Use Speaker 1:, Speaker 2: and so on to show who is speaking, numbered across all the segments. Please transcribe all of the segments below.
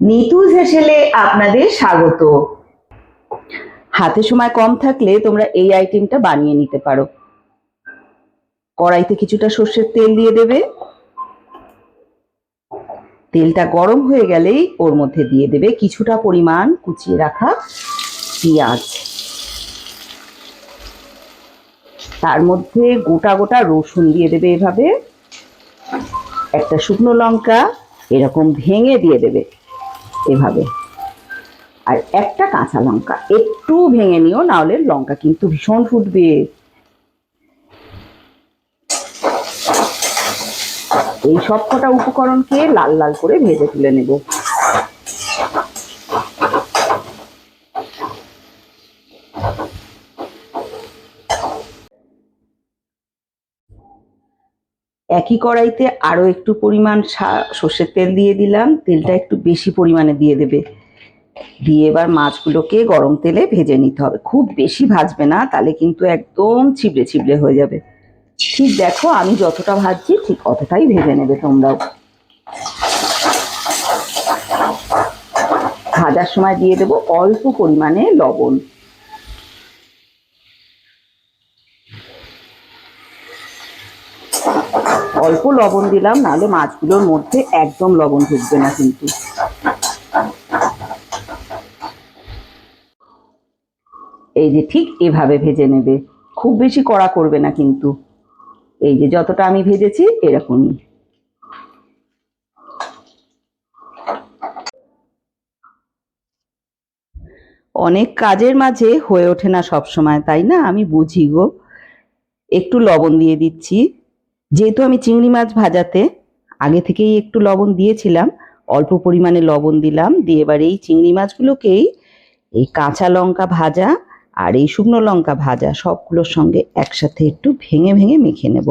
Speaker 1: নিতুজ হেসেলে আপনাদের স্বাগত। হাতে সময় কম থাকলে তোমরা এই আইটেমটা বানিয়ে নিতে পারো। কড়াইতে কিছুটা সর্ষের তেল দিয়ে দেবে। তেলটা গরম হয়ে গেলেই ওর মধ্যে দিয়ে দেবে কিছুটা পরিমাণ কুচিয়ে রাখা পেঁয়াজ। তার মধ্যে গোটা গোটা রসুন দিয়ে দেবে, এভাবে একটা শুকনো লঙ্কা এরকম ভেঙে দিয়ে দেবে এভাবে, আর একটা কাঁচা লঙ্কা একটু ভেঙে নিও, না হলে লঙ্কা কিন্তু ভীষণ ফুটবে। এই সবকটা উপকরণকে লাল লাল করে ভেজে তুলে নেব। একই কড়াইতে আরো একটু পরিমাণ সর্ষের তেল দিয়ে দিলাম। তেলটা একটু বেশি পরিমাণে দিয়ে দেবে। দিয়ে এবার মাছগুলোকে গরম তেলে ভেজে নিতে হবে। খুব বেশি ভাজবে না, তাহলে কিন্তু একদম ছিবড়ে ছিবড়ে হয়ে যাবে। ঠিক দেখো, আমি যতটা ভাজছি ঠিক অতটাই ভেজে নেবে তোমরাও। ভাজার সময় দিয়ে দেবো অল্প পরিমাণে লবণ। অল্প লবণ দিলাম, নাহলে মাছগুলোর মধ্যে একদম লবণ ঢুকবে না কিন্তু। এই যে ঠিক এভাবে ভেজে নেবে, খুব বেশি কড়া করবে না কিন্তু। এই যে যতটা আমি ভেজেছি এরকমই। অনেক কাজের মাঝে হয়ে ওঠে না সব সময়, তাই না? আমি বুঝি গো। একটু লবণ দিয়ে দিচ্ছি, যেহেতু আমি চিংড়ি মাছ ভাজাতে আগে থেকেই একটু লবণ দিয়েছিলাম। অল্প পরিমাণে লবণ দিলাম, দিয়ে এবার এই চিংড়ি মাছগুলোকেই এই কাঁচা লঙ্কা ভাজা আর এই শুকনো লঙ্কা ভাজা সবগুলোর সঙ্গে একসাথে একটু ভেঙে ভেঙে মেখে নেব।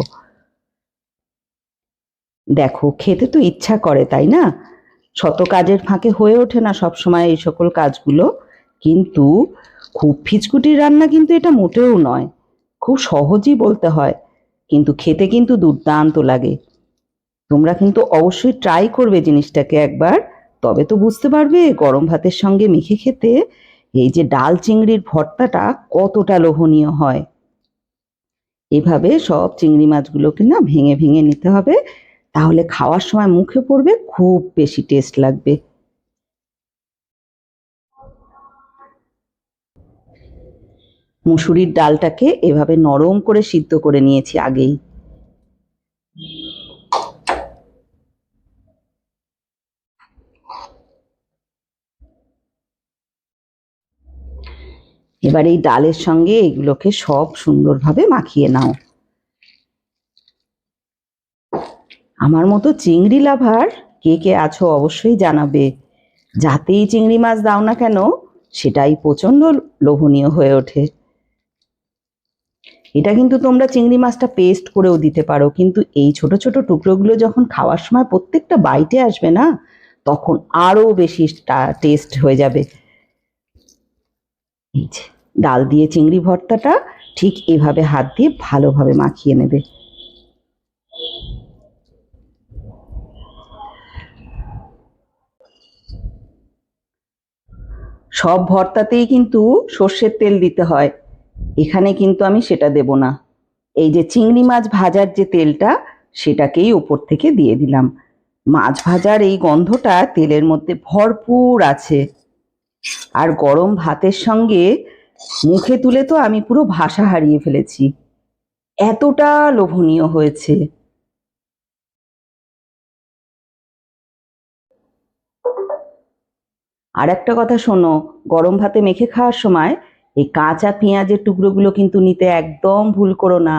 Speaker 1: দেখো, খেতে তো ইচ্ছা করে, তাই না? শত কাজের ফাঁকে হয়ে ওঠে না সব সময় এই সকল কাজগুলো, কিন্তু খুব খিচকুটির রান্না কিন্তু এটা মোটেও নয়। খুব সহজই বলতে হয়, কিন্তু খেতে কিন্তু দুর্দান্ত লাগে। তোমরা কিন্তু অবশ্যই ট্রাই করবে জিনিসটাকে একবার, তবে তো বুঝতে পারবে গরম ভাতের সঙ্গে মেখে খেতে এই যে ডাল চিংড়ির ভর্তাটা কতটা লোভনীয় হয়। এভাবে সব চিংড়ি মাছগুলোকে না ভেঙে ভেঙে নিতে হবে, তাহলে খাওয়ার সময় মুখে পড়বে, খুব বেশি টেস্ট লাগবে। মুসুরির ডালটাকে এভাবে নরম করে সিদ্ধ করে নিয়েছি আগেই। এবার এই ডালের সঙ্গে এগুলোকে সব সুন্দরভাবে মাখিয়ে নাও। আমার মতো চিংড়ি লাভার কে কে আছো অবশ্যই জানাবে। যাতেই চিংড়ি মাছ দাও না কেন, সেটাই প্রচন্ড লোভনীয় হয়ে ওঠে। এটা কিন্তু তোমরা চিংড়ি মাছটা পেস্ট করেও দিতে পারো, কিন্তু এই ছোট ছোট টুকরোগুলো যখন খাওয়ার সময় প্রত্যেকটা বাইটে আসবে না, তখন আরো বেশি টেস্ট হয়ে যাবে। এই যে ডাল দিয়ে চিংড়ি ভর্তাটা ঠিক এভাবে হাত দিয়ে ভালোভাবে মাখিয়ে নেবে। সব ভর্তাতেই কিন্তু সর্ষের তেল দিতে হয়, এখানে কিন্তু আমি সেটা দেব না। এই যে চিংড়ি মাছ ভাজার যে তেলটা, সেটাকেই ওপর থেকে দিয়ে দিলাম। মাছ ভাজার এই গন্ধটা তেলের মধ্যে ভরপুর আছে। আর গরম ভাতের সঙ্গে মুখে তুলে তো আমি পুরো ভাষা হারিয়ে ফেলেছি, এতটা লোভনীয় হয়েছে। আর একটা কথা শোনো, গরম ভাতে মেখে খাওয়ার সময় এই কাঁচা পেঁয়াজের টুকরোগুলো কিন্তু নিতে একদম ভুল করো না।